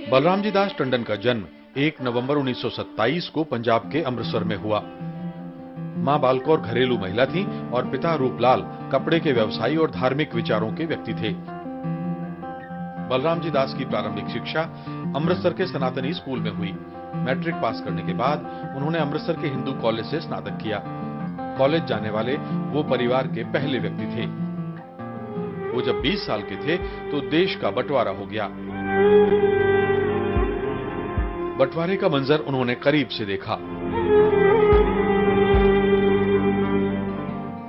बलराम जी दास टंडन का जन्म 1 नवंबर 1927 को पंजाब के अमृतसर में हुआ। मां बालकौर घरेलू महिला थीं और पिता रूपलाल कपड़े के व्यवसायी और धार्मिक विचारों के व्यक्ति थे। बलराम जी दास की प्रारंभिक शिक्षा अमृतसर के सनातनी स्कूल में हुई। मैट्रिक पास करने के बाद उन्होंने अमृतसर के हिंदू कॉलेज से स्नातक किया। कॉलेज जाने वाले वो परिवार के पहले व्यक्ति थे। वो जब 20 साल के थे तो देश का बंटवारा हो गया। बंटवारे का मंजर उन्होंने करीब से देखा।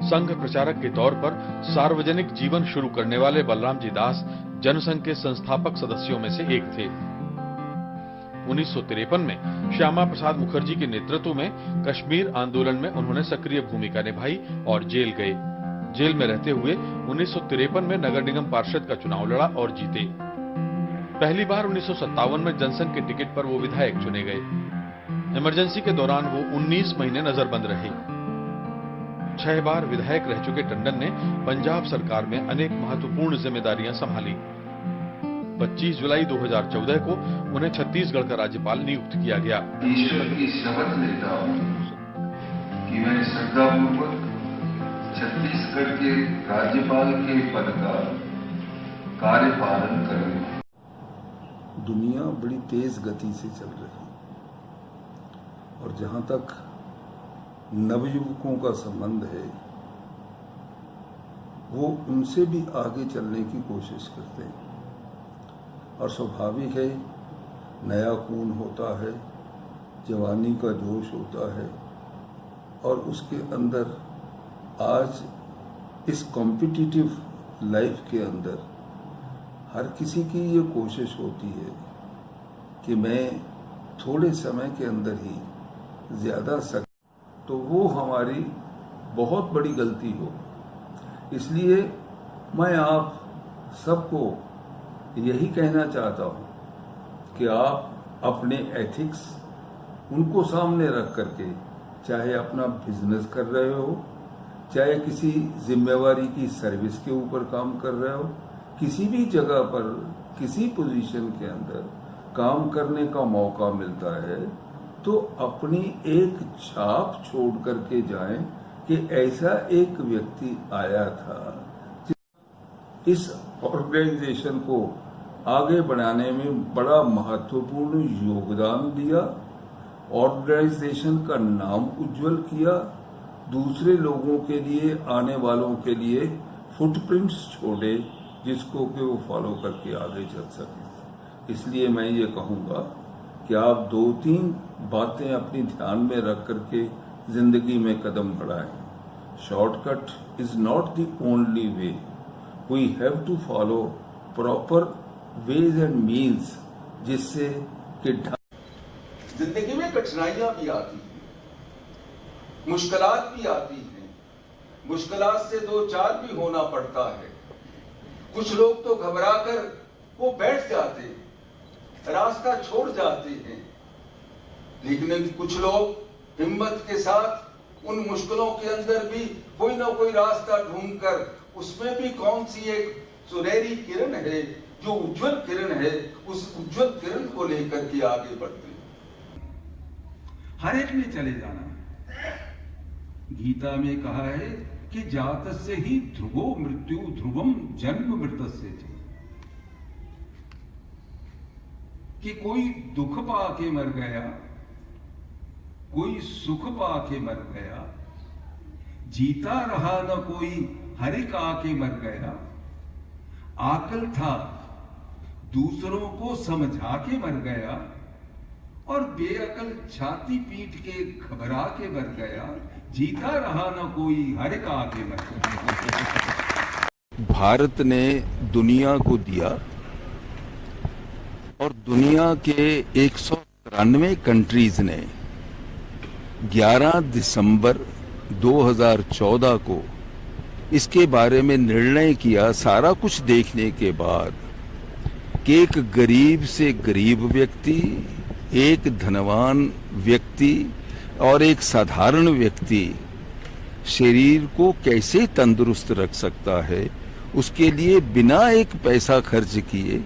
संघ प्रचारक के तौर पर सार्वजनिक जीवन शुरू करने वाले बलराम जी दास जनसंघ के संस्थापक सदस्यों में से एक थे। 1953 में श्यामा प्रसाद मुखर्जी के नेतृत्व में कश्मीर आंदोलन में उन्होंने सक्रिय भूमिका निभाई और जेल गए। जेल में रहते हुए 1953 में नगर निगम पार्षद का चुनाव लड़ा और जीते। पहली बार 1957 में जनसंघ के टिकट पर वो विधायक चुने गए। इमरजेंसी के दौरान वो 19 महीने नजरबंद रहे। 6 बार विधायक रह चुके टंडन ने पंजाब सरकार में अनेक महत्वपूर्ण जिम्मेदारियां संभाली। 25 जुलाई 2014 को उन्हें छत्तीसगढ़ का राज्यपाल नियुक्त किया गया। ईश्वर की शपथ लेता हूं कि मैं श्रद्धापूर्वक छत्तीसगढ़ के राज्यपाल के पद का कार्यपालन करूंगा। दुनिया बड़ी तेज गति से चल रही और जहां तक नवयुवकों का संबंध है वो उनसे भी आगे चलने की कोशिश करते हैं और स्वाभाविक है, नया खून होता है, जवानी का जोश होता है और उसके अंदर आज इस कॉम्पिटिटिव लाइफ के अंदर हर किसी की ये कोशिश होती है कि मैं थोड़े समय के अंदर ही ज्यादा तो वो हमारी बहुत बड़ी गलती हो। इसलिए मैं आप सबको यही कहना चाहता हूं कि आप अपने एथिक्स उनको सामने रख करके, चाहे अपना बिजनेस कर रहे हो, चाहे किसी जिम्मेवारी की सर्विस के ऊपर काम कर रहे हो, किसी भी जगह पर किसी पोजीशन के अंदर काम करने का मौका मिलता है तो अपनी एक छाप छोड़ करके जाएं कि ऐसा एक व्यक्ति आया था इस ऑर्गेनाइजेशन को आगे बढ़ाने में बड़ा महत्वपूर्ण योगदान दिया, ऑर्गेनाइजेशन का नाम उज्जवल किया, दूसरे लोगों के लिए, आने वालों के लिए फुटप्रिंट्स छोड़े जिसको कि वो फॉलो करके आगे चल सके। इसलिए मैं ये कहूँगा कि आप 2-3 बातें अपनी ध्यान में रख करके जिंदगी में कदम बढ़ाएं। Shortcut is not the only way, we have to follow proper ways and means जिससे कि जिंदगी में कठिनाइयां भी आती हैं, मुश्किलात भी आती हैं, मुश्किलात से 2-4 भी होना पड़ता है। कुछ लोग तो घबराकर वो बैठ जाते हैं, रास्ता छोड़ जाते हैं, लेकिन कुछ लोग हिम्मत के साथ उन मुश्किलों के अंदर भी कोई ना कोई रास्ता ढूंढकर उसमें भी कौन सी एक सुनहरी किरण है, जो उज्जवल किरण है, उस उज्जवल किरण को लेकर के आगे बढ़ते हैं। हर एक ने चले जाना। गीता में कहा है कि जातस्य ही ध्रुवो मृत्यु ध्रुवम जन्म मृतस्य थे, कि कोई दुख पाके मर गया, कोई सुख पाके मर गया, जीता रहा न कोई हरिक आके मर गया। आकल था दूसरों को समझा के मर गया और बेअकल छाती पीट के घबरा के मर गया। जीता रहा न कोई हरिक आके मर गया। भारत ने दुनिया को दिया और दुनिया के 193 कंट्रीज ने 11 दिसंबर 2014 को इसके बारे में निर्णय किया, सारा कुछ देखने के बाद, कि एक गरीब से गरीब व्यक्ति, एक धनवान व्यक्ति और एक साधारण व्यक्ति शरीर को कैसे तंदुरुस्त रख सकता है, उसके लिए बिना एक पैसा खर्च किए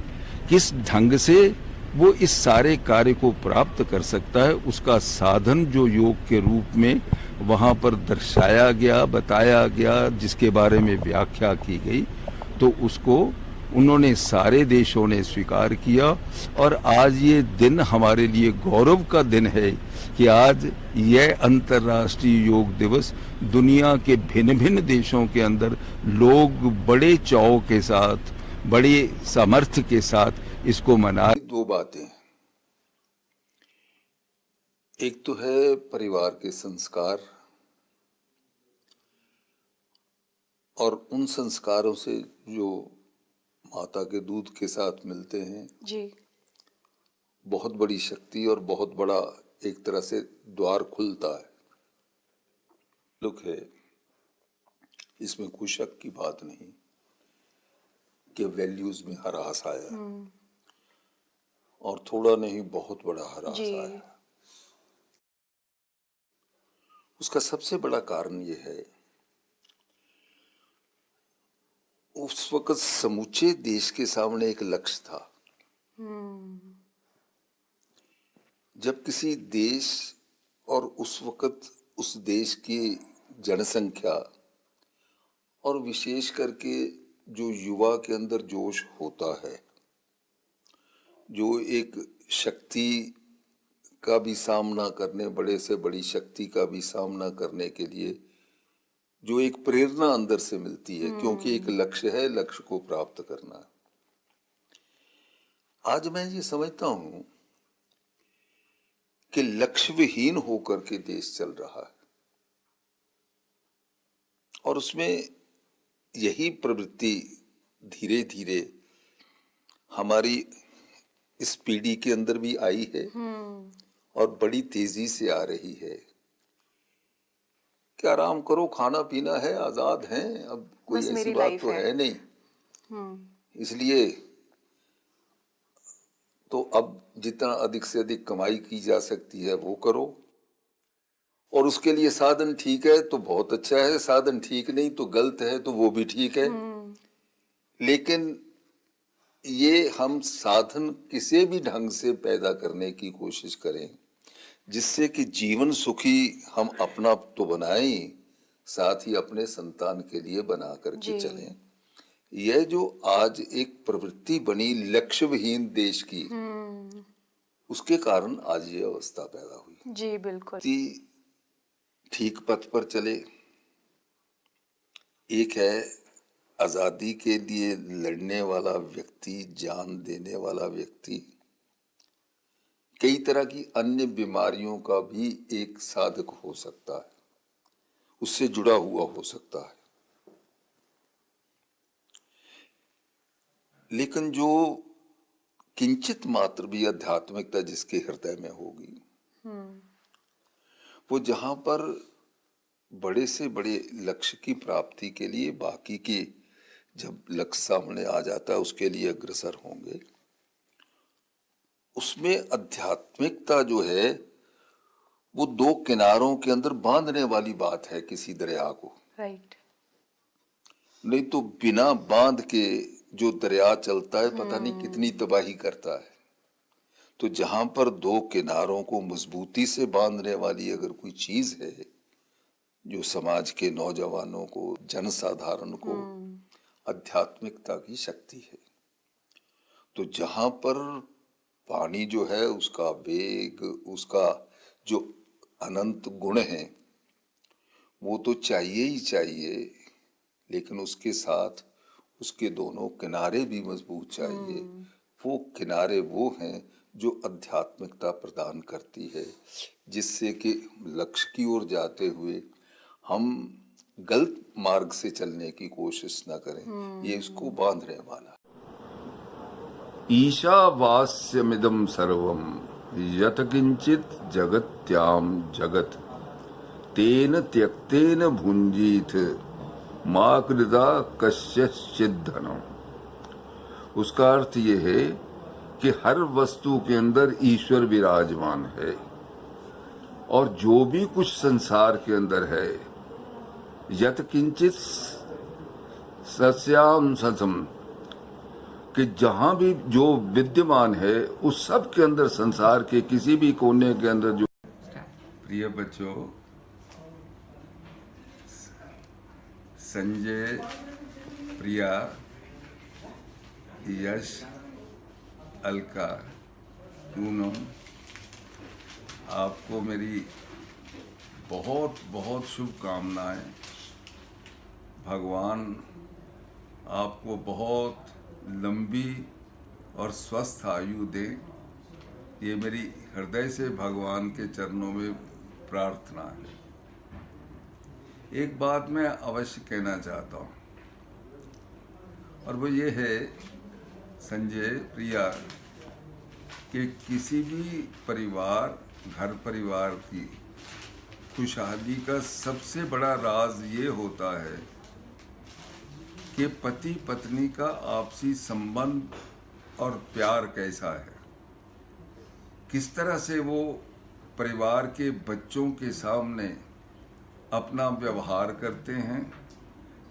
किस ढंग से वो इस सारे कार्य को प्राप्त कर सकता है। उसका साधन जो योग के रूप में वहां पर दर्शाया गया, बताया गया, जिसके बारे में व्याख्या की गई, तो उसको उन्होंने सारे देशों ने स्वीकार किया। और आज ये दिन हमारे लिए गौरव का दिन है कि आज यह अंतर्राष्ट्रीय योग दिवस दुनिया के भिन्न भिन्न देशों के अंदर लोग बड़े चाव के साथ, बड़े सामर्थ्य के साथ इसको मना। दो बातें, एक तो है परिवार के संस्कार और उन संस्कारों से जो माता के दूध के साथ मिलते हैं जी, बहुत बड़ी शक्ति और बहुत बड़ा एक तरह से द्वार खुलता है। दुख है, इसमें कोई शक की बात नहीं कि वैल्यूज में हरास आया और थोड़ा नहीं बहुत बड़ा हरास आया। उसका सबसे बड़ा कारण यह है, उस वक्त समूचे देश के सामने एक लक्ष्य था। जब किसी देश और उस वक्त उस देश की जनसंख्या और विशेष करके जो युवा के अंदर जोश होता है, जो एक शक्ति का भी सामना करने, बड़े से बड़ी शक्ति का भी सामना करने के लिए जो एक प्रेरणा अंदर से मिलती है, क्योंकि एक लक्ष्य है, लक्ष्य को प्राप्त करना। आज मैं ये समझता हूं कि लक्ष्य विहीन होकर के देश चल रहा है और उसमें यही प्रवृत्ति धीरे धीरे हमारी इस पीढ़ी के अंदर भी आई है और बड़ी तेजी से आ रही है कि आराम करो, खाना पीना है, आजाद हैं, अब कोई ऐसी बात तो है नहीं। इसलिए तो अब जितना अधिक से अधिक कमाई की जा सकती है वो करो, और उसके लिए साधन ठीक है तो बहुत अच्छा है, साधन ठीक नहीं तो गलत है तो वो भी ठीक है। लेकिन ये हम साधन किसी भी ढंग से पैदा करने की कोशिश करें जिससे कि जीवन सुखी हम अपना तो बनाएं, साथ ही अपने संतान के लिए बना करके चलें। यह जो आज एक प्रवृत्ति बनी लक्ष्य विहीन देश की, उसके कारण आज ये अवस्था पैदा हुई। जी बिल्कुल। ठीक पथ पर चले। एक है आजादी के लिए लड़ने वाला व्यक्ति, जान देने वाला व्यक्ति, कई तरह की अन्य बीमारियों का भी एक साधक हो सकता है, उससे जुड़ा हुआ हो सकता है। लेकिन जो किंचित मात्र भी आध्यात्मिकता जिसके हृदय में होगी, वो जहां पर बड़े से बड़े लक्ष्य की प्राप्ति के लिए बाकी के जब लक्ष्य सामने आ जाता है उसके लिए अग्रसर होंगे, उसमें आध्यात्मिकता जो है वो दो किनारों के अंदर बांधने वाली बात है किसी दरिया को। राइट। नहीं तो बिना बांध के जो दरिया चलता है पता नहीं कितनी तबाही करता है। तो जहां पर दो किनारों को मजबूती से बांधने वाली अगर कोई चीज है जो समाज के नौजवानों को, जनसाधारण को आध्यात्मिकता की शक्ति है। तो जहां पर पानी जो है उसका वेग, उसका जो अनंत गुण है वो तो चाहिए ही चाहिए, लेकिन उसके साथ उसके दोनों किनारे भी मजबूत चाहिए। वो किनारे वो हैं जो आध्यात्मिकता प्रदान करती है, जिससे कि लक्ष्य की ओर जाते हुए हम गलत मार्ग से चलने की कोशिश न करें। ये इसको बांधने वाला। ईशावास्यमिदं सर्वं यत किंचित जगत्याम जगत तेन त्यक्तेन भुंजीत मा कृता कश्चित् धनम। उसका अर्थ ये है कि हर वस्तु के अंदर ईश्वर विराजमान है और जो भी कुछ संसार के अंदर है, यत किंचित सस्याम सतम, कि जहां भी जो विद्यमान है उस सब के अंदर, संसार के किसी भी कोने के अंदर जो प्रिय बच्चों, संजय, प्रिया, यश, अलका, पूनम, आपको मेरी बहुत बहुत शुभकामनाएं। भगवान आपको बहुत लंबी और स्वस्थ आयु दे, ये मेरी हृदय से भगवान के चरणों में प्रार्थना है। एक बात मैं अवश्य कहना चाहता हूँ, और वो ये है संजय, प्रिया, कि किसी भी परिवार, घर परिवार की खुशहाली का सबसे बड़ा राज ये होता है कि पति पत्नी का आपसी संबंध और प्यार कैसा है, किस तरह से वो परिवार के बच्चों के सामने अपना व्यवहार करते हैं,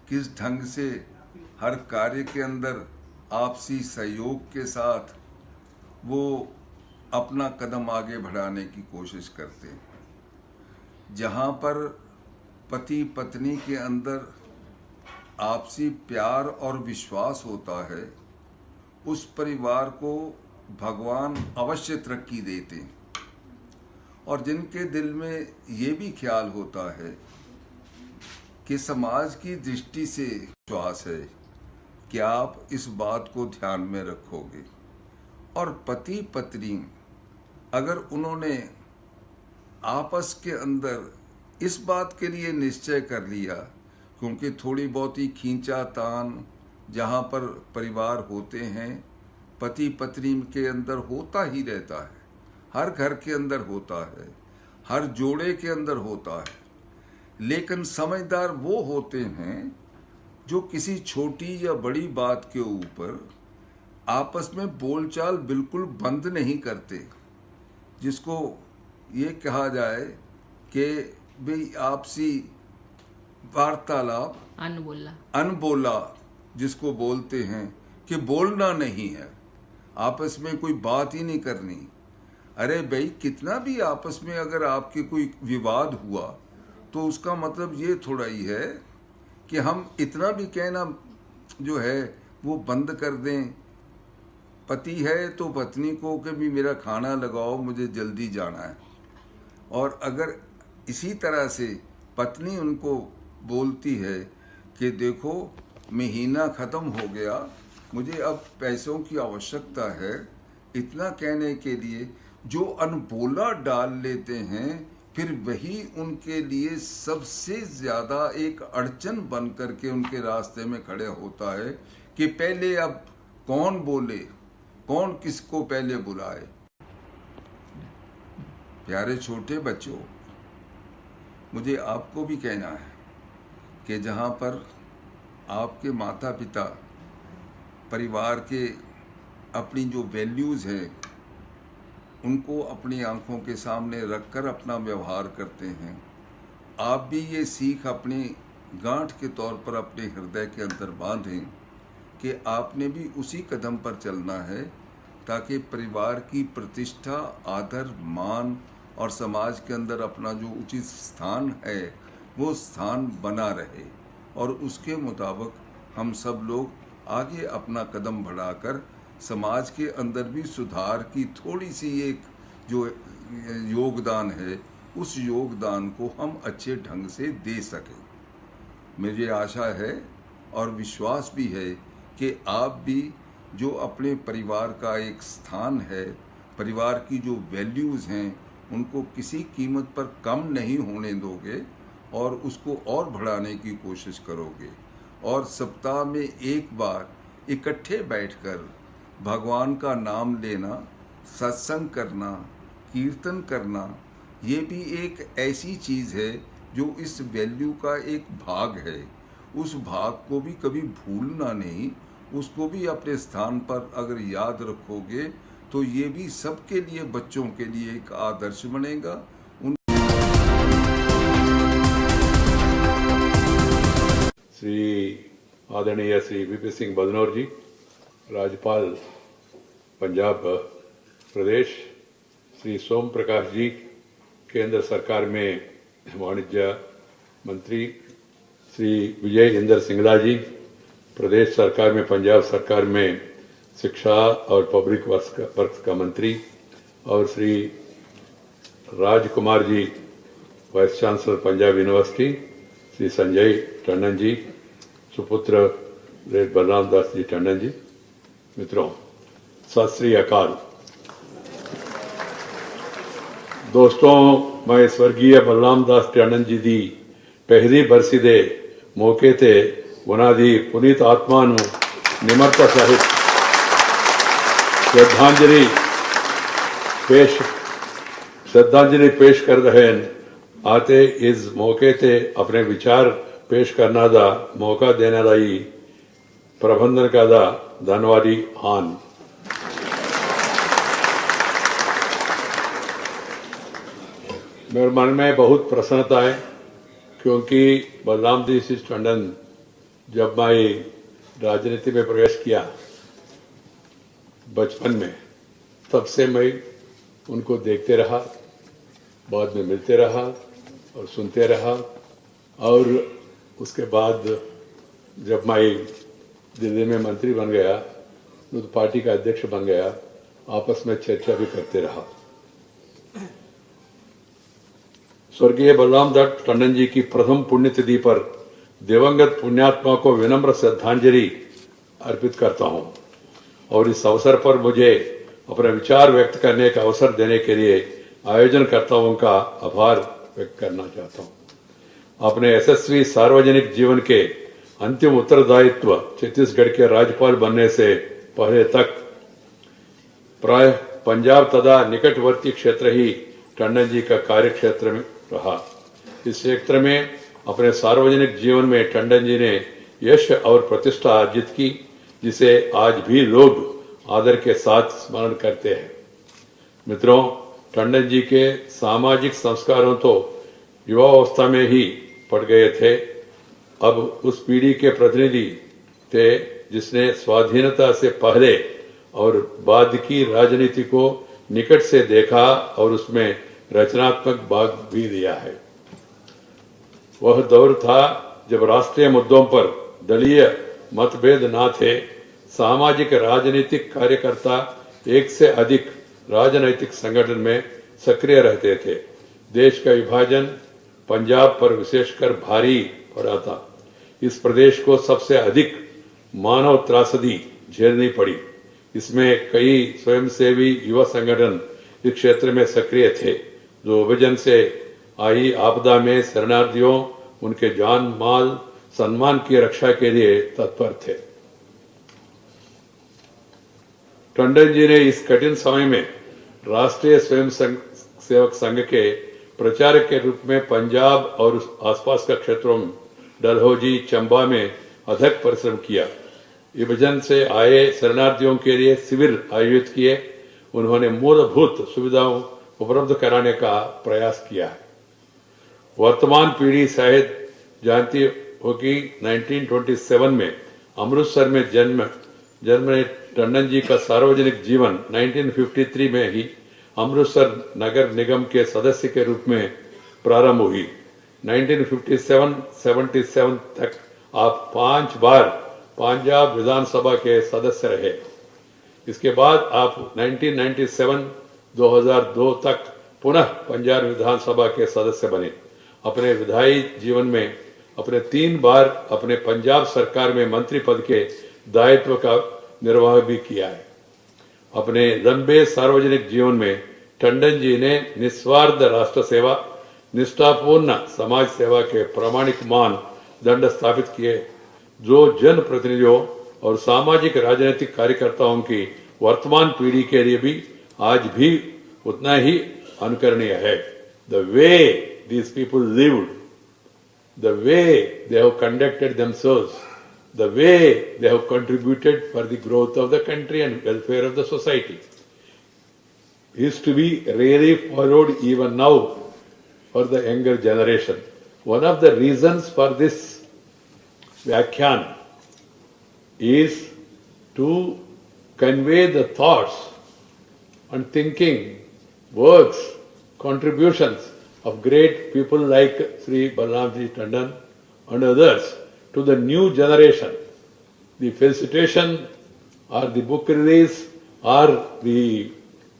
किस ढंग से हर कार्य के अंदर आपसी सहयोग के साथ वो अपना कदम आगे बढ़ाने की कोशिश करते हैं। जहाँ पर पति पत्नी के अंदर आपसी प्यार और विश्वास होता है, उस परिवार को भगवान अवश्य तरक्की देते हैं। और जिनके दिल में ये भी ख्याल होता है कि समाज की दृष्टि से विश्वास है कि आप इस बात को ध्यान में रखोगे, और पति पत्नी अगर उन्होंने आपस के अंदर इस बात के लिए निश्चय कर लिया, क्योंकि थोड़ी बहुत ही खींचा तान जहाँ पर परिवार होते हैं, पति पत्नी के अंदर होता ही रहता है, हर घर के अंदर होता है, हर जोड़े के अंदर होता है। लेकिन समझदार वो होते हैं जो किसी छोटी या बड़ी बात के ऊपर आपस में बोलचाल बिल्कुल बंद नहीं करते, जिसको ये कहा जाए कि भाई आपसी वार्तालाप, अनबोला जिसको बोलते हैं, कि बोलना नहीं है, आपस में कोई बात ही नहीं करनी। अरे भाई, कितना भी आपस में अगर आपके कोई विवाद हुआ तो उसका मतलब ये थोड़ा ही है कि हम इतना भी कहना जो है वो बंद कर दें। पति है तो पत्नी को कि भी मेरा खाना लगाओ, मुझे जल्दी जाना है। और अगर इसी तरह से पत्नी उनको बोलती है कि देखो महीना ख़त्म हो गया, मुझे अब पैसों की आवश्यकता है, इतना कहने के लिए जो अनबोला डाल लेते हैं, फिर वही उनके लिए सबसे ज़्यादा एक अड़चन बन करके उनके रास्ते में खड़े होता है कि पहले अब कौन बोले, कौन किसको पहले बुलाए। प्यारे छोटे बच्चों, मुझे आपको भी कहना है कि जहाँ पर आपके माता पिता परिवार के अपनी जो वैल्यूज़ हैं उनको अपनी आंखों के सामने रखकर अपना व्यवहार करते हैं, आप भी ये सीख अपनी गांठ के तौर पर अपने हृदय के अंदर बांधें कि आपने भी उसी कदम पर चलना है, ताकि परिवार की प्रतिष्ठा, आदर, मान और समाज के अंदर अपना जो उचित स्थान है वो स्थान बना रहे, और उसके मुताबिक हम सब लोग आगे अपना कदम बढ़ाकर समाज के अंदर भी सुधार की थोड़ी सी एक जो योगदान है, उस योगदान को हम अच्छे ढंग से दे सकें। मुझे आशा है और विश्वास भी है कि आप भी जो अपने परिवार का एक स्थान है, परिवार की जो वैल्यूज़ हैं, उनको किसी कीमत पर कम नहीं होने दोगे और उसको और बढ़ाने की कोशिश करोगे। और सप्ताह में एक बार इकट्ठे बैठकर भगवान का नाम लेना, सत्संग करना, कीर्तन करना, ये भी एक ऐसी चीज़ है जो इस वैल्यू का एक भाग है। उस भाग को भी कभी भूलना नहीं, उसको भी अपने स्थान पर अगर याद रखोगे तो ये भी सबके लिए, बच्चों के लिए एक आदर्श बनेगा। श्री आदरणीय श्री वीपी सिंह बदनौर जी, राज्यपाल पंजाब प्रदेश श्री सोम प्रकाश जी, केंद्र सरकार में वाणिज्य मंत्री श्री विजय इंदर सिंगला जी, प्रदेश सरकार में पंजाब सरकार में शिक्षा और पब्लिक वर्क्स का मंत्री, और Shri Rajkumar ji, vice chancellor Punjab university, Shri Sanjay Tandon ji, सुपुत्र बलराम दास जी टंडन जी। मित्रों, सत श्री अकाल। दोस्तों, मैं स्वर्गीय बलराम दास टंडन जी दी पहली बरसी दे मौके ते उन्हां दी पुनीत आत्मा नूं निमरता सहित श्रद्धांजलि पेश कर रहे हैं। आते इस मौके ते अपने विचार पेश करना दा मौका देने लाई प्रबंधन का दा धन्यवादी हान। मेरे मन में बहुत प्रसन्नता है, क्योंकि बलराम दास टंडन जब मैं राजनीति में प्रवेश किया बचपन में, तब से मैं उनको देखते रहा, बाद में मिलते रहा और सुनते रहा, और उसके बाद जब मैं दिल्ली में मंत्री बन गया तो पार्टी का अध्यक्ष बन गया, आपस में चर्चा भी करते रहा। स्वर्गीय बलराम दास टंडन जी की प्रथम पुण्यतिथि पर दिवंगत पुण्यात्मा को विनम्र श्रद्धांजलि अर्पित करता हूं, और इस अवसर पर मुझे अपने विचार व्यक्त करने का अवसर देने के लिए आयोजनकर्ताओं का आभार व्यक्त करना चाहता हूं। अपने यशस्वी सार्वजनिक जीवन के अंतिम उत्तरदायित्व छत्तीसगढ़ के राज्यपाल बनने से पहले तक प्राय पंजाब तथा निकटवर्ती क्षेत्र ही टंडन जी का कार्य क्षेत्र में रहा। इस क्षेत्र में अपने सार्वजनिक जीवन में टंडन जी ने यश और प्रतिष्ठा अर्जित की, जिसे आज भी लोग आदर के साथ स्मरण करते हैं। मित्रों, टंडन जी के सामाजिक संस्कारों तो युवावस्था में ही पड़ गए थे। अब उस पीढ़ी के प्रतिनिधि थे जिसने स्वाधीनता से पहले और बाद की राजनीति को निकट से देखा और उसमें रचनात्मक भाग भी लिया है। वह दौर था जब राष्ट्रीय मुद्दों पर दलीय मतभेद न थे। सामाजिक राजनीतिक कार्यकर्ता एक से अधिक राजनैतिक संगठन में सक्रिय रहते थे। देश का विभाजन पंजाब पर विशेषकर भारी पड़ा था। इस प्रदेश को सबसे अधिक मानव त्रासदी झेलनी पड़ी। इसमें कई स्वयंसेवी युवा संगठन इस क्षेत्र में सक्रिय थे, जो विभाजन से आई आपदा में शरणार्थियों, उनके जान माल सम्मान की रक्षा के लिए तत्पर थे। टंडन जी ने इस कठिन समय में राष्ट्रीय स्वयं सेवक संघ के प्रचारक के रूप में पंजाब और आसपास के क्षेत्रों में डलहौजी, चंबा में अथक परिश्रम किया। विभाजन से आए शरणार्थियों के लिए शिविर आयोजित किए। उन्होंने मूलभूत सुविधाओं उपलब्ध कराने का प्रयास किया है। वर्तमान पीढ़ी शायद जानती होगी, 1927 में अमृतसर में जन्मे टंडन जी का सार्वजनिक जीवन 1953 में ही अमृतसर नगर निगम के सदस्य के रूप में प्रारंभ हुई। 1957-77 तक आप 5 बार पंजाब विधानसभा के सदस्य रहे। इसके बाद आप 1997-2002 तक पुनः पंजाब विधानसभा के सदस्य बने। अपने विधायी जीवन में अपने 3 बार अपने पंजाब सरकार में मंत्री पद के दायित्व का निर्वाह भी किया है। अपने लंबे सार्वजनिक जीवन में टंडन जी ने निस्वार्थ राष्ट्र सेवा, निष्ठापूर्ण समाज सेवा के प्रामाणिक मानदंड स्थापित किए, जो जन प्रतिनिधियों और सामाजिक राजनीतिक कार्यकर्ताओं की वर्तमान पीढ़ी के लिए भी आज भी उतना ही अनुकरणीय है। The way these people lived, the way they have conducted themselves, the way they have contributed for the growth of the country and welfare of the society is to be really followed even now for the younger generation. One of the reasons for this Vyakhyan is to convey the thoughts and thinking, works, contributions of great people like Sri Balramji Tandon and others to the new generation. The felicitation or the book release or the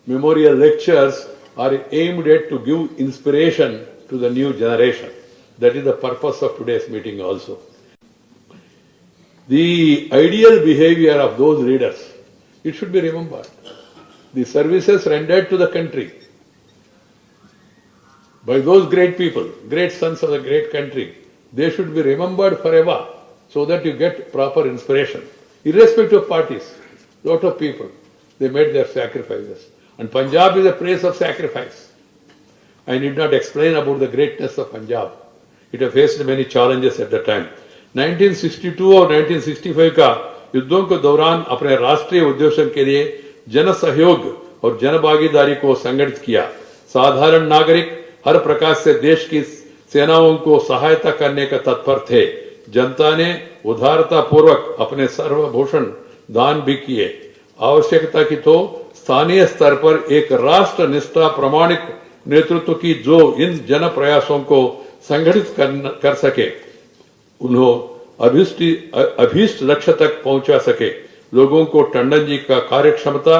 memorial lectures are aimed at to give inspiration to the new generation. That is the purpose of today's meeting also. The ideal behavior of those leaders, it should be remembered. The services rendered to the country by those great people, great sons of the great country, they should be remembered forever so that you get proper inspiration. Irrespective of parties, lot of people, they made their sacrifices. And Punjab is a place of sacrifice. I need not explain about the greatness of Punjab. It has faced many challenges at the time. 1962 और 1965 का युद्धों के दौरान अपने राष्ट्रीय उद्देश्यों के लिए जन सहयोग और जन भागीदारी को संगठित किया। साधारण नागरिक हर प्रकार से देश की सेनाओं को सहायता करने का तत्पर थे। जनता ने उदारता पूर्वक अपने सर्वभूषण दान भी किए। आवश्यकता की तो स्थानीय स्तर पर एक राष्ट्र निष्ठा प्रामाणिक नेतृत्व की जो इन जन प्रयासों को संगठित कर सके, उन्हें अभीष्ट लक्ष्य तक पहुंचा सके। लोगों को टंडन जी का कार्यक्षमता,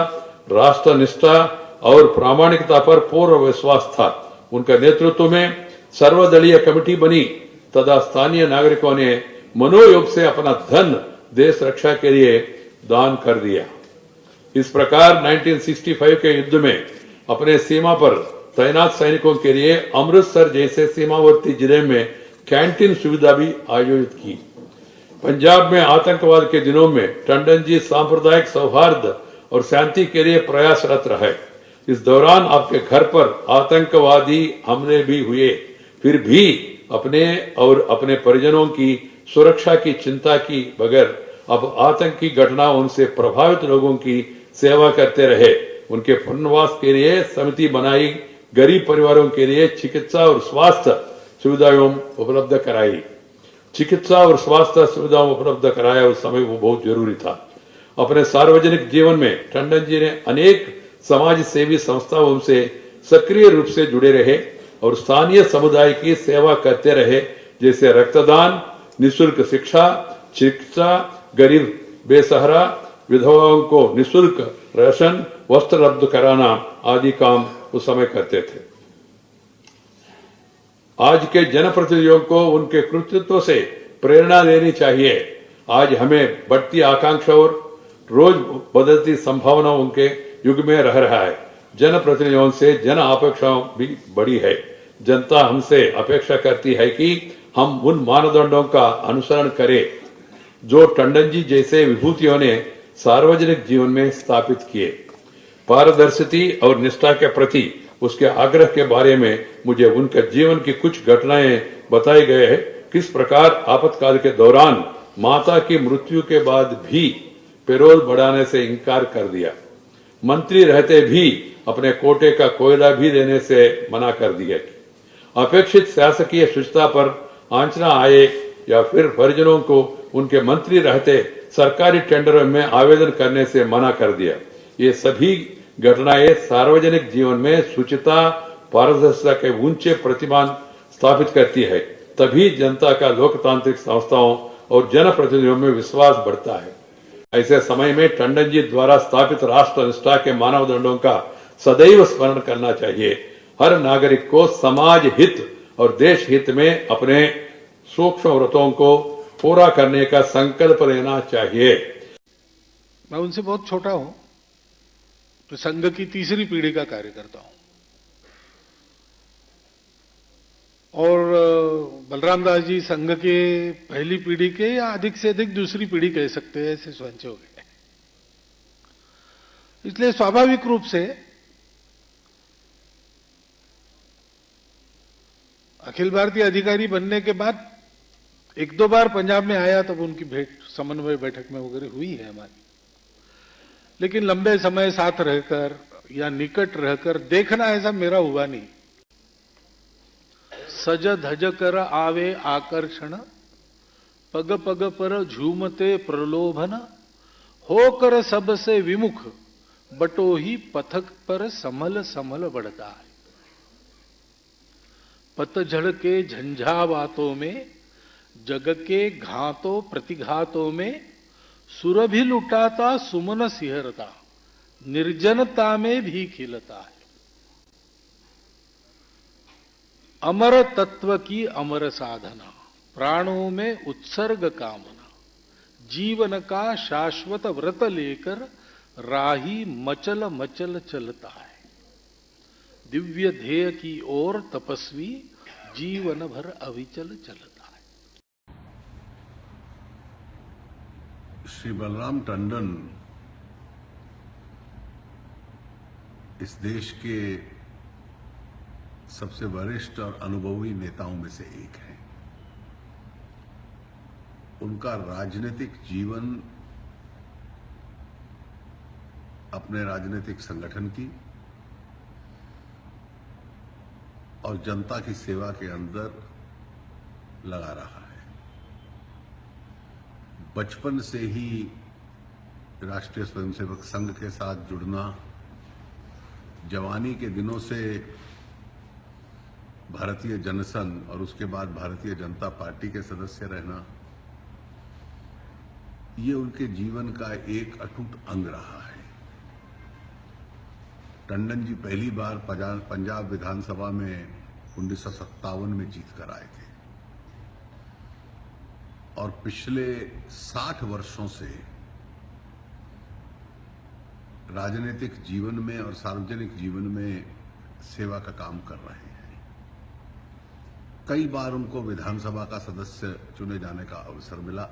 राष्ट्र निष्ठा और प्रामाणिकता पर पूर्ण विश्वास था। उनका नेतृत्व में सर्वदलीय कमेटी बनी तथा स्थानीय नागरिकों ने मनोयोग से अपना धन देश रक्षा के लिए दान कर दिया। इस प्रकार 1965 के युद्ध में अपने सीमा पर तैनात सैनिकों के लिए अमृतसर जैसे सीमावर्ती जिले में कैंटीन सुविधा भी आयोजित की। पंजाब में आतंकवाद के दिनों में टंडन जी सांप्रदायिक सौहार्द और शांति के लिए प्रयासरत रहे। इस दौरान आपके घर पर आतंकवादी हमले भी हुए, फिर भी अपने और अपने परिजनों की सुरक्षा की चिंता की बगैर अब आतंकी घटनाओं से प्रभावित लोगों की सेवा करते रहे। उनके पुनर्वास के लिए समिति बनाई, गरीब परिवारों के लिए चिकित्सा और स्वास्थ्य सुविधाएं उपलब्ध कराई। चिकित्सा और स्वास्थ्य सुविधाएं उपलब्ध कराया उस समय वो बहुत जरूरी था। अपने सार्वजनिक जीवन में टंडन जी ने अनेक समाज सेवी संस्थाओं से सक्रिय रूप से जुड़े रहे और स्थानीय समुदाय की सेवा करते रहे, जैसे रक्तदान, निःशुल्क शिक्षा, चिकित्सा, गरीब बेसहारा विधवाओं को निःशुल्क राशन, वस्त्र उपलब्ध कराना आदि काम उस समय करते थे। आज के जनप्रतिनिधियों को उनके कृतित्व से प्रेरणा लेनी चाहिए। आज हमें बढ़ती आकांक्षा और रोज बदलती संभावनाओं के युग में रह रहा है। जनप्रतिनिधियों से जन अपेक्षाओं भी बड़ी है। जनता हमसे अपेक्षा करती है कि हम उन मानदंडों का अनुसरण करें जो टंडन जी जैसे विभूतियों ने सार्वजनिक जीवन में स्थापित किए। पारदर्शिता और निष्ठा के प्रति उसके आग्रह के बारे में मुझे उनके जीवन की कुछ घटनाएं बताई गए हैं। किस प्रकार आपातकाल के दौरान माता की मृत्यु के बाद भी पेरोल बढ़ाने से इनकार कर दिया। मंत्री रहते भी अपने कोटे का कोयला भी देने से मना कर दिया। अपेक्षित शासकीय शुचिता पर आंचना आए या फिर परिजनों को उनके मंत्री रहते सरकारी टेंडरों में आवेदन करने से मना कर दिया। ये सभी घटनाएं सार्वजनिक जीवन में शुचिता, पारदर्शिता के ऊंचे प्रतिमान स्थापित करती है। तभी जनता का लोकतांत्रिक संस्थाओं और जनप्रतिनिधियों में विश्वास बढ़ता है। ऐसे समय में टंडन जी द्वारा स्थापित राष्ट्र निष्ठा के मानदंडों का सदैव स्मरण करना चाहिए। हर नागरिक को समाज हित और देश हित में अपने सूक्ष्म व्रतों को पूरा करने का संकल्प लेना चाहिए। मैं उनसे बहुत छोटा हूं, तो संघ की तीसरी पीढ़ी का कार्य करता हूं और बलराम दास जी संघ के पहली पीढ़ी के या अधिक से अधिक दूसरी पीढ़ी कह सकते हैं, ऐसे स्वयं हो गए। इसलिए स्वाभाविक रूप से अखिल भारतीय अधिकारी बनने के बाद एक दो बार पंजाब में आया, तब उनकी भेंट समन्वय बैठक में वगैरह हुई है हमारी। लेकिन लंबे समय साथ रहकर या निकट रहकर देखना ऐसा मेरा हुआ नहीं। सज धज कर आवे आकर्षण, पग पग पर झूमते प्रलोभन, होकर सबसे विमुख बटो ही पथक पर समल समल बढ़ता है। पतझड़ के झंझावातों में, जग के घातों प्रतिघातों में, सुरभि लुटाता सुमन सिहरता, निर्जनता में भी खिलता है। अमर तत्व की अमर साधना, प्राणों में उत्सर्ग कामना, जीवन का शाश्वत व्रत लेकर राही मचल मचल चलता है। दिव्य ध्येय की ओर तपस्वी जीवन भर अविचल चलता है। श्री बलराम टंडन इस देश के सबसे वरिष्ठ और अनुभवी नेताओं में से एक हैं। उनका राजनीतिक जीवन अपने राजनीतिक संगठन की और जनता की सेवा के अंदर लगा रहा है। बचपन से ही राष्ट्रीय स्वयंसेवक संघ के साथ जुड़ना, जवानी के दिनों से भारतीय जनसंघ और उसके बाद भारतीय जनता पार्टी के सदस्य रहना, ये उनके जीवन का एक अटूट अंग रहा है। टंडन जी पहली बार पंजाब विधानसभा में 1957 में जीत कर आए थे और पिछले 60 वर्षों से राजनीतिक जीवन में और सार्वजनिक जीवन में सेवा का काम कर रहे हैं। कई बार उनको विधानसभा का सदस्य चुने जाने का अवसर मिला।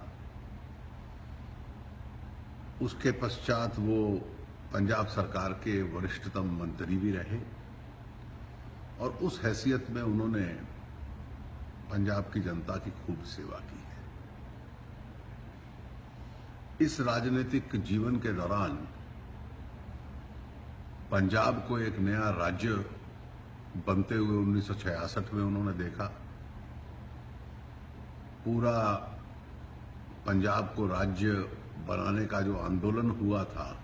उसके पश्चात वो पंजाब सरकार के वरिष्ठतम मंत्री भी रहे और उस हैसियत में उन्होंने पंजाब की जनता की खूब सेवा की है। इस राजनीतिक जीवन के दौरान पंजाब को एक नया राज्य बनते हुए 1966 में उन्होंने देखा। पूरा पंजाब को राज्य बनाने का जो आंदोलन हुआ था,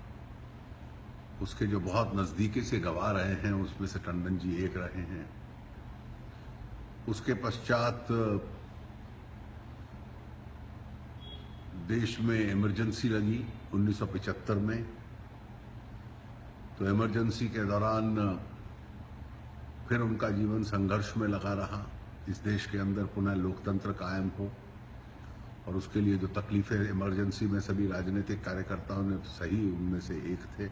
उसके जो बहुत नजदीकी से गवाह रहे हैं, उसमें से टंडन जी एक रहे हैं। उसके पश्चात देश में इमरजेंसी लगी 1975 में, तो इमरजेंसी के दौरान फिर उनका जीवन संघर्ष में लगा रहा। इस देश के अंदर पुनः लोकतंत्र कायम हो, और उसके लिए जो तकलीफें इमरजेंसी में सभी राजनीतिक कार्यकर्ताओं ने सही, उनमें से एक थे।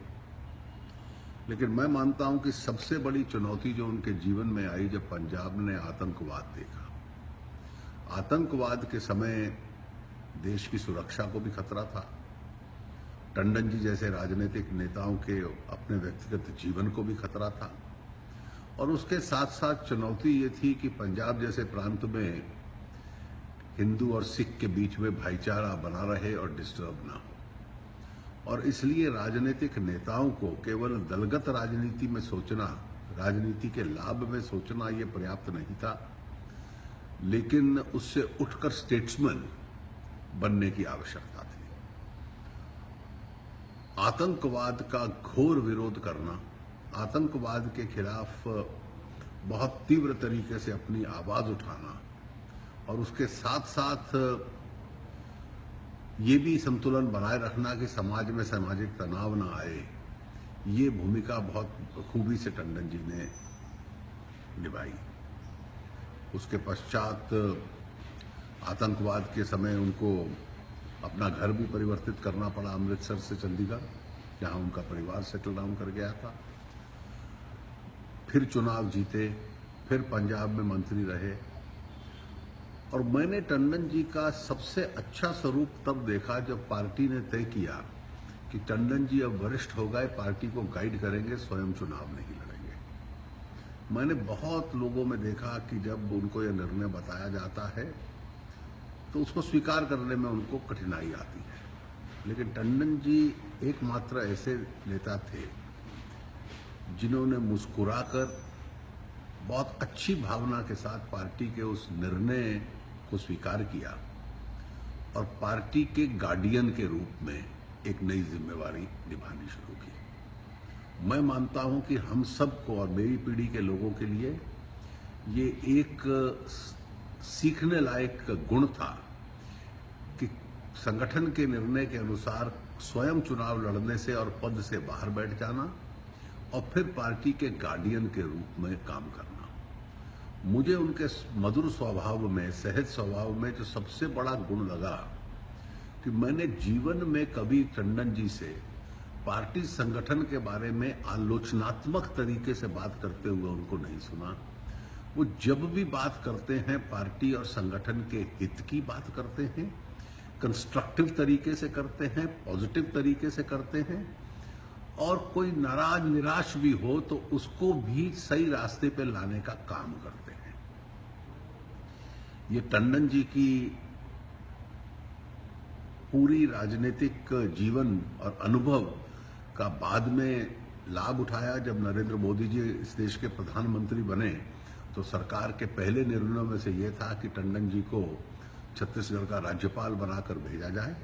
लेकिन मैं मानता हूं कि सबसे बड़ी चुनौती जो उनके जीवन में आई जब पंजाब ने आतंकवाद देखा। आतंकवाद के समय देश की सुरक्षा को भी खतरा था, टंडन जी जैसे राजनीतिक नेताओं के अपने व्यक्तिगत जीवन को भी खतरा था, और उसके साथ साथ चुनौती ये थी कि पंजाब जैसे प्रांत में हिंदू और सिख के बीच में भाईचारा बना रहे और डिस्टर्ब ना हो। और इसलिए राजनीतिक नेताओं को केवल दलगत राजनीति में सोचना, राजनीति के लाभ में सोचना ये पर्याप्त नहीं था, लेकिन उससे उठकर स्टेट्समैन बनने की आवश्यकता थी। आतंकवाद का घोर विरोध करना, आतंकवाद के खिलाफ बहुत तीव्र तरीके से अपनी आवाज उठाना, और उसके साथ साथ ये भी संतुलन बनाए रखना कि समाज में सामाजिक तनाव ना आए, ये भूमिका बहुत खूबी से टंडन जी ने निभाई। उसके पश्चात आतंकवाद के समय उनको अपना घर भी परिवर्तित करना पड़ा अमृतसर से चंडीगढ़, जहां उनका परिवार सेटल डाउन कर गया था। फिर चुनाव जीते, फिर पंजाब में मंत्री रहे, और मैंने टंडन जी का सबसे अच्छा स्वरूप तब देखा जब पार्टी ने तय किया कि टंडन जी अब वरिष्ठ हो गए, पार्टी को गाइड करेंगे, स्वयं चुनाव नहीं लड़ेंगे। मैंने बहुत लोगों में देखा कि जब उनको यह निर्णय बताया जाता है तो उसको स्वीकार करने में उनको कठिनाई आती है, लेकिन टंडन जी एकमात्र ऐसे नेता थे जिन्होंने मुस्कुराकर बहुत अच्छी भावना के साथ पार्टी के उस निर्णय को स्वीकार किया, और पार्टी के गार्डियन के रूप में एक नई जिम्मेवारी निभानी शुरू की। मैं मानता हूं कि हम सबको और मेरी पीढ़ी के लोगों के लिए ये एक सीखने लायक गुण था कि संगठन के निर्णय के अनुसार स्वयं चुनाव लड़ने से और पद से बाहर बैठ जाना और फिर पार्टी के गार्डियन के रूप में काम करना। मुझे उनके मधुर स्वभाव में, सहज स्वभाव में जो सबसे बड़ा गुण लगा कि मैंने जीवन में कभी टंडन जी से पार्टी संगठन के बारे में आलोचनात्मक तरीके से बात करते हुए उनको नहीं सुना। वो जब भी बात करते हैं पार्टी और संगठन के हित की बात करते हैं, कंस्ट्रक्टिव तरीके से करते हैं, पॉजिटिव तरीके से करते हैं, और कोई नाराज निराश भी हो तो उसको भी सही रास्ते पे लाने का काम करते हैं। ये टंडन जी की पूरी राजनीतिक जीवन और अनुभव का बाद में लाभ उठाया। जब नरेंद्र मोदी जी इस देश के प्रधानमंत्री बने तो सरकार के पहले निर्णयों में से यह था कि टंडन जी को छत्तीसगढ़ का राज्यपाल बनाकर भेजा जाए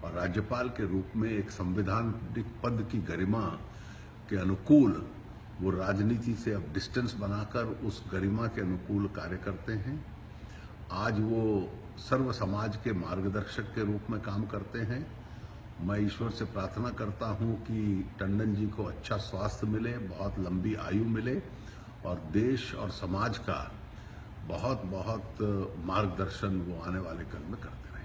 और राज्यपाल के रूप में एक संवैधानिक पद की गरिमा के अनुकूल वो राजनीति से अब डिस्टेंस बनाकर उस गरिमा के अनुकूल कार्य करते हैं। आज वो सर्व समाज के मार्गदर्शक के रूप में काम करते हैं। मैं ईश्वर से प्रार्थना करता हूं कि टंडन जी को अच्छा स्वास्थ्य मिले, बहुत लंबी आयु मिले और देश और समाज का बहुत बहुत मार्गदर्शन वो आने वाले कल में करते हैं।